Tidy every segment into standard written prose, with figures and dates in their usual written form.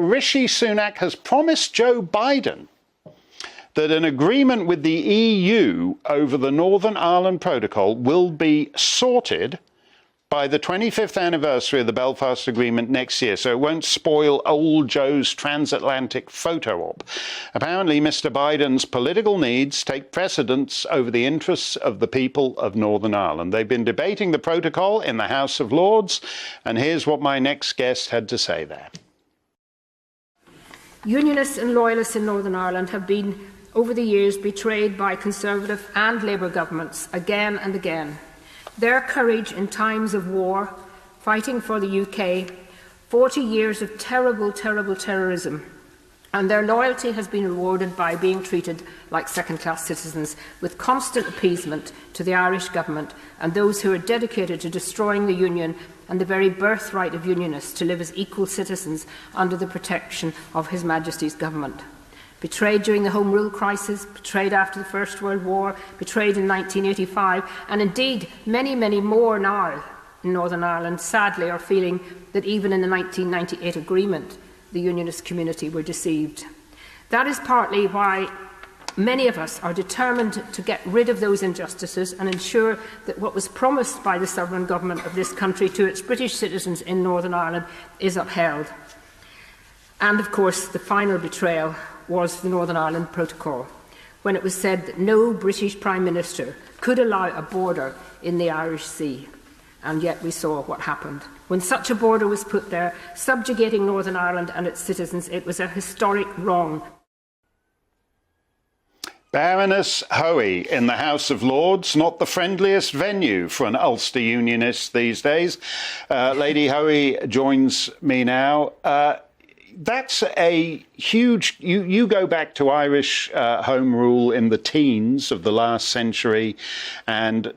Rishi Sunak has promised Joe Biden that an agreement with the EU over the Northern Ireland Protocol will be sorted by the 25th anniversary of the Belfast Agreement next year, so it won't spoil old Joe's transatlantic photo op. Apparently, Mr. Biden's political needs take precedence over the interests of the people of Northern Ireland. They've been debating the protocol in the House of Lords, and here's what my next guest had to say there. Unionists and loyalists in Northern Ireland have been, over the years, betrayed by Conservative and Labour governments again and again. Their courage in times of war, fighting for the UK, 40 years of terrible, terrible terrorism, and their loyalty has been rewarded by being treated like second-class citizens, with constant appeasement to the Irish government and those who are dedicated to destroying the Union and the very birthright of Unionists to live as equal citizens under the protection of His Majesty's government. Betrayed during the Home Rule crisis, betrayed after the First World War, betrayed in 1985, and indeed many, many more now in Northern Ireland, sadly, are feeling that even in the 1998 agreement, the Unionist community were deceived. That is partly why many of us are determined to get rid of those injustices and ensure that what was promised by the sovereign government of this country to its British citizens in Northern Ireland is upheld. And, of course, the final betrayal was the Northern Ireland Protocol, when it was said that no British Prime Minister could allow a border in the Irish Sea. And yet we saw what happened. When such a border was put there, subjugating Northern Ireland and its citizens, it was a historic wrong. Baroness Hoey in the House of Lords, not the friendliest venue for an Ulster Unionist these days. Lady Hoey joins me now. That's a huge... You go back to Irish Home Rule in the teens of the last century and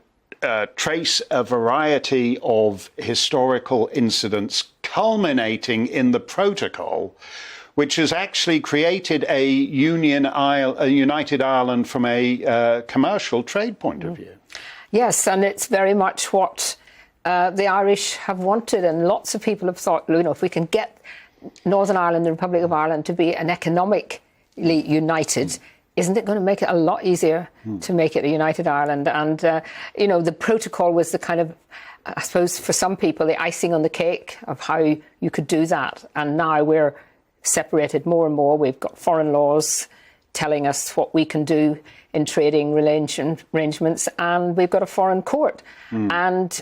trace a variety of historical incidents culminating in the protocol, which has actually created a united Ireland from a commercial trade point of view. Yes, and it's very much what the Irish have wanted, and lots of people have thought, you know, if we can get Northern Ireland, the Republic of Ireland, to be an economically united, isn't it going to make it a lot easier to make it a united Ireland? And, you know, the protocol was the kind of, I suppose, for some people, the icing on the cake of how you could do that. And now we're separated more and more. We've got foreign laws telling us what we can do in trading arrangements, and we've got a foreign court. And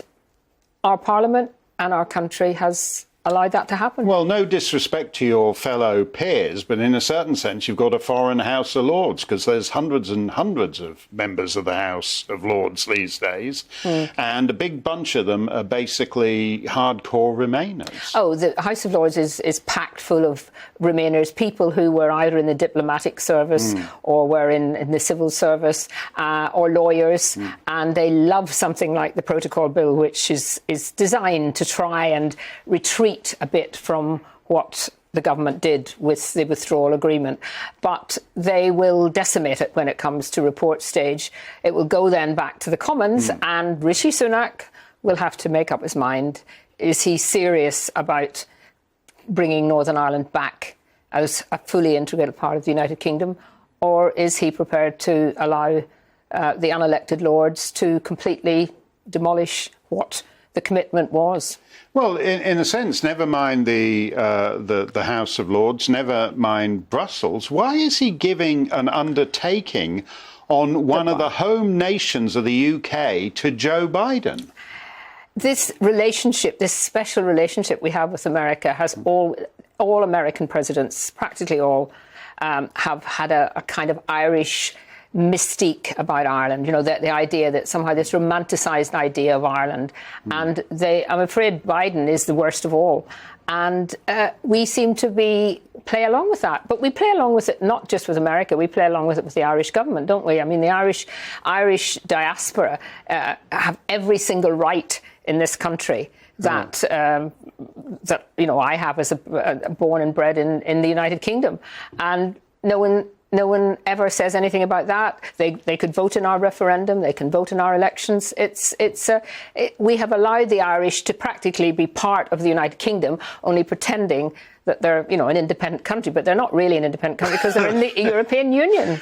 our Parliament and our country has allowed that to happen. Well, no disrespect to your fellow peers, but in a certain sense you've got a foreign House of Lords, because there's hundreds and hundreds of members of the House of Lords these days, and a big bunch of them are basically hardcore Remainers. Oh, the House of Lords is packed full of Remainers, people who were either in the diplomatic service or were in the civil service or lawyers, and they love something like the Protocol Bill, which is designed to try and retreat a bit from what the government did with the withdrawal agreement, but they will decimate it when it comes to report stage. It will go then back to the Commons, and Rishi Sunak will have to make up his mind. Is he serious about bringing Northern Ireland back as a fully integrated part of the United Kingdom, or is he prepared to allow the unelected Lords to completely demolish what the commitment was? Well, in a sense, never mind the House of Lords, never mind Brussels. Why is he giving an undertaking on one of the home nations of the UK to Joe Biden? This relationship, this special relationship we have with America, has all American presidents, practically all, have had a kind of Irish mystique about Ireland, you know, the idea that somehow this romanticised idea of Ireland. And I'm afraid Biden is the worst of all. And we seem to play along with that. But we play along with it not just with America, we play along with it with the Irish government, don't we? I mean, the Irish diaspora have every single right in this country that you know, I have as born and bred in the United Kingdom. And no one ever says anything about that. They could vote in our referendum. They can vote in our elections. We have allowed the Irish to practically be part of the United Kingdom, only pretending that they're, an independent country, but they're not really an independent country because they're in the European Union.